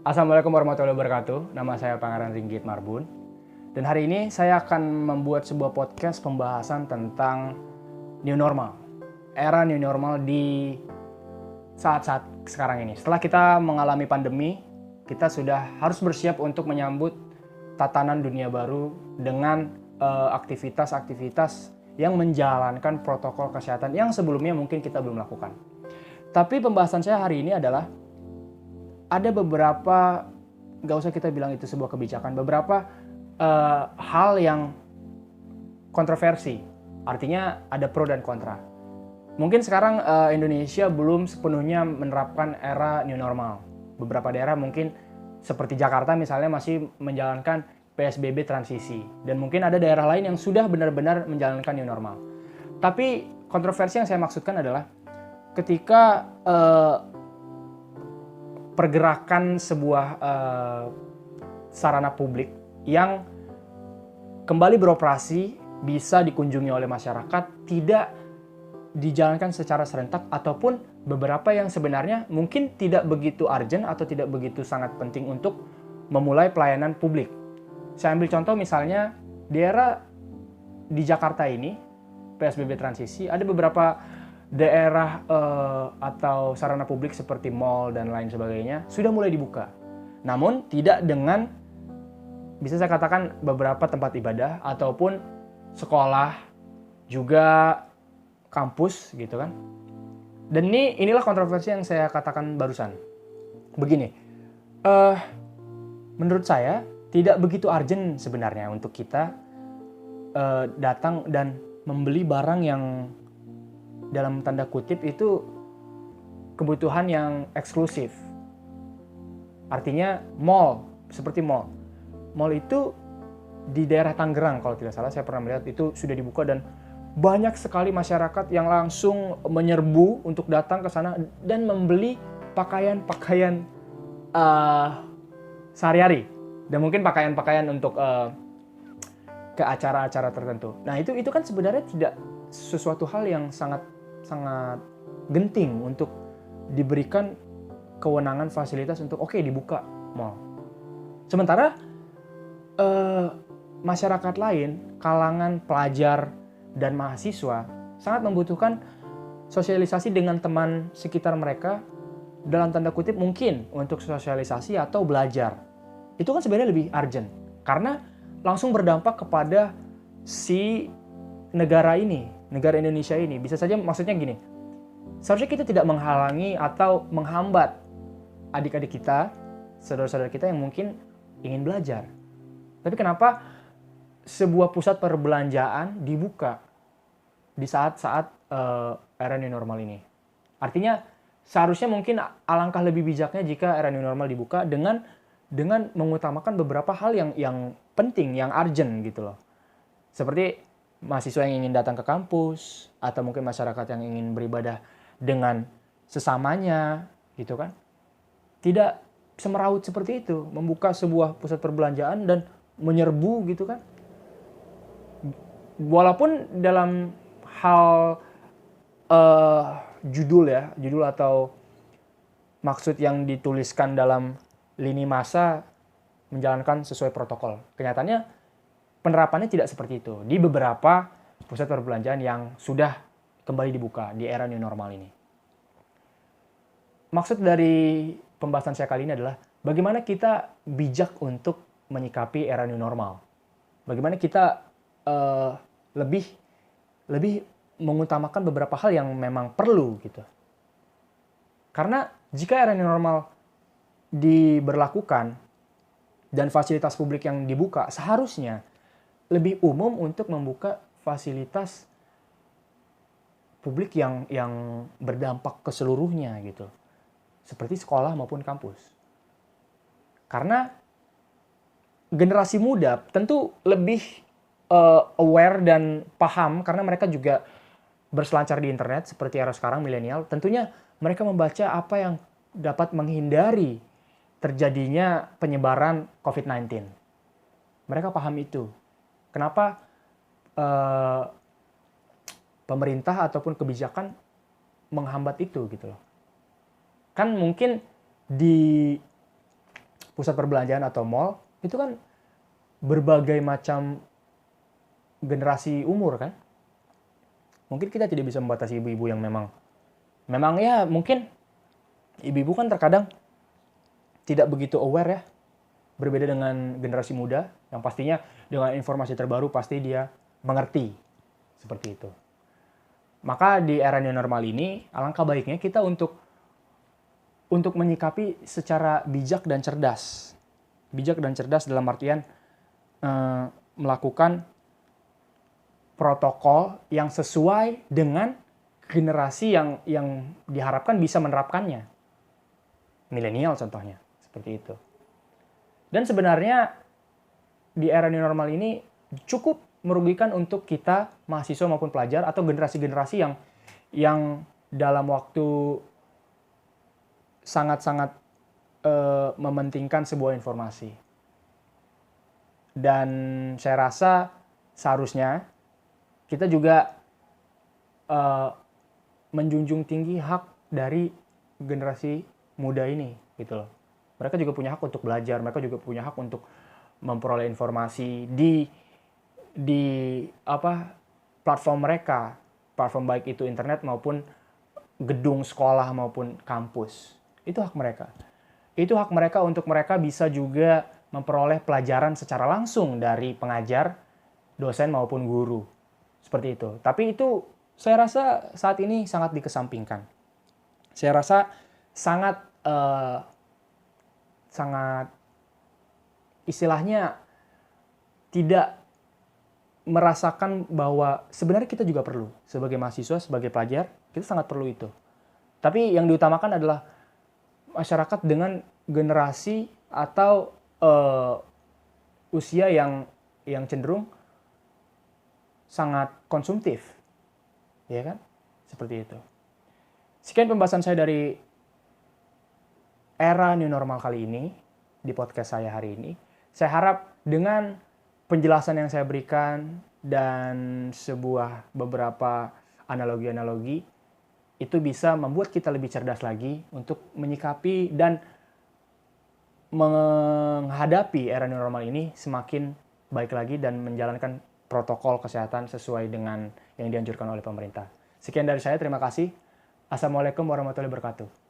Assalamualaikum warahmatullahi wabarakatuh. Nama saya Pangeran Ringgit Marbun. Dan hari ini saya akan membuat sebuah podcast pembahasan tentang new normal. Era new normal di saat-saat sekarang ini. Setelah kita mengalami pandemi, kita sudah harus bersiap untuk menyambut tatanan dunia baru dengan aktivitas-aktivitas yang menjalankan protokol kesehatan yang sebelumnya mungkin kita belum lakukan. Tapi pembahasan saya hari ini adalah ada beberapa, gak usah kita bilang itu sebuah kebijakan, beberapa hal yang kontroversi. Artinya ada pro dan kontra. Mungkin sekarang Indonesia belum sepenuhnya menerapkan era new normal. Beberapa daerah mungkin seperti Jakarta misalnya masih menjalankan PSBB transisi. Dan mungkin ada daerah lain yang sudah benar-benar menjalankan new normal. Tapi kontroversi yang saya maksudkan adalah ketika pergerakan sebuah sarana publik yang kembali beroperasi bisa dikunjungi oleh masyarakat, tidak dijalankan secara serentak, ataupun beberapa yang sebenarnya mungkin tidak begitu urgent atau tidak begitu sangat penting untuk memulai pelayanan publik. Saya ambil contoh misalnya di era di Jakarta ini, PSBB transisi, ada beberapa daerah atau sarana publik seperti mal dan lain sebagainya sudah mulai dibuka. Namun tidak dengan, bisa saya katakan, beberapa tempat ibadah ataupun sekolah, juga kampus gitu kan. Dan inilah kontroversi yang saya katakan barusan. Begini, menurut saya tidak begitu urgent sebenarnya untuk kita datang dan membeli barang yang dalam tanda kutip itu kebutuhan yang eksklusif. Artinya mall, seperti mall. Mall itu di daerah Tangerang kalau tidak salah, saya pernah melihat itu sudah dibuka dan banyak sekali masyarakat yang langsung menyerbu untuk datang ke sana dan membeli pakaian-pakaian sehari-hari. Dan mungkin pakaian-pakaian untuk ke acara-acara tertentu. Nah itu kan sebenarnya tidak sesuatu hal yang sangat genting untuk diberikan kewenangan fasilitas untuk dibuka mall. Sementara masyarakat lain, kalangan pelajar dan mahasiswa sangat membutuhkan sosialisasi dengan teman sekitar mereka, dalam tanda kutip mungkin untuk sosialisasi atau belajar. Itu kan sebenarnya lebih urgent karena langsung berdampak kepada si negara ini, negara Indonesia ini. Bisa saja maksudnya gini, seharusnya kita tidak menghalangi atau menghambat adik-adik kita, saudara-saudara kita yang mungkin ingin belajar. Tapi kenapa sebuah pusat perbelanjaan dibuka di saat-saat era new normal ini? Artinya seharusnya mungkin alangkah lebih bijaknya jika era new normal dibuka dengan mengutamakan beberapa hal yang penting, yang urgent gitu loh. Seperti mahasiswa yang ingin datang ke kampus, atau mungkin masyarakat yang ingin beribadah dengan sesamanya, gitu kan. Tidak semeraut seperti itu, membuka sebuah pusat perbelanjaan dan menyerbu gitu kan. Walaupun dalam hal judul atau maksud yang dituliskan dalam lini masa menjalankan sesuai protokol. Kenyataannya penerapannya tidak seperti itu di beberapa pusat perbelanjaan yang sudah kembali dibuka di era new normal ini. Maksud dari pembahasan saya kali ini adalah bagaimana kita bijak untuk menyikapi era new normal. Bagaimana kita lebih mengutamakan beberapa hal yang memang perlu gitu. Karena jika era new normal diberlakukan dan fasilitas publik yang dibuka, seharusnya lebih umum untuk membuka fasilitas publik yang berdampak ke seluruhnya gitu. Seperti sekolah maupun kampus. Karena generasi muda tentu lebih aware dan paham karena mereka juga berselancar di internet seperti era sekarang milenial. Tentunya mereka membaca apa yang dapat menghindari terjadinya penyebaran COVID-19. Mereka paham itu. Kenapa pemerintah ataupun kebijakan menghambat itu gitu loh. Kan mungkin di pusat perbelanjaan atau mall, itu kan berbagai macam generasi umur kan. Mungkin kita tidak bisa membatasi ibu-ibu yang memang ya mungkin ibu-ibu kan terkadang tidak begitu aware ya. Berbeda dengan generasi muda yang pastinya dengan informasi terbaru pasti dia mengerti seperti itu. Maka di era new normal ini alangkah baiknya kita untuk menyikapi secara bijak dan cerdas. Bijak dan cerdas dalam artian melakukan protokol yang sesuai dengan generasi yang diharapkan bisa menerapkannya. Milenial contohnya, seperti itu. Dan sebenarnya di era new normal ini cukup merugikan untuk kita mahasiswa maupun pelajar atau generasi-generasi yang dalam waktu sangat-sangat mementingkan sebuah informasi. Dan saya rasa seharusnya kita juga menjunjung tinggi hak dari generasi muda ini, gitu loh. Mereka juga punya hak untuk belajar, mereka juga punya hak untuk memperoleh informasi di platform mereka, platform baik itu internet maupun gedung sekolah maupun kampus. Itu hak mereka. Itu hak mereka untuk mereka bisa juga memperoleh pelajaran secara langsung dari pengajar, dosen maupun guru. Seperti itu. Tapi itu saya rasa saat ini sangat dikesampingkan. Saya rasa sangat istilahnya tidak merasakan bahwa sebenarnya kita juga perlu sebagai mahasiswa, sebagai pelajar, kita sangat perlu itu. Tapi yang diutamakan adalah masyarakat dengan generasi atau usia yang cenderung sangat konsumtif, ya kan? Seperti itu. Sekian pembahasan saya dari era new normal kali ini di podcast saya hari ini. Saya harap dengan penjelasan yang saya berikan dan beberapa analogi-analogi itu bisa membuat kita lebih cerdas lagi untuk menyikapi dan menghadapi era new normal ini semakin baik lagi dan menjalankan protokol kesehatan sesuai dengan yang dianjurkan oleh pemerintah. Sekian dari saya, terima kasih. Assalamualaikum warahmatullahi wabarakatuh.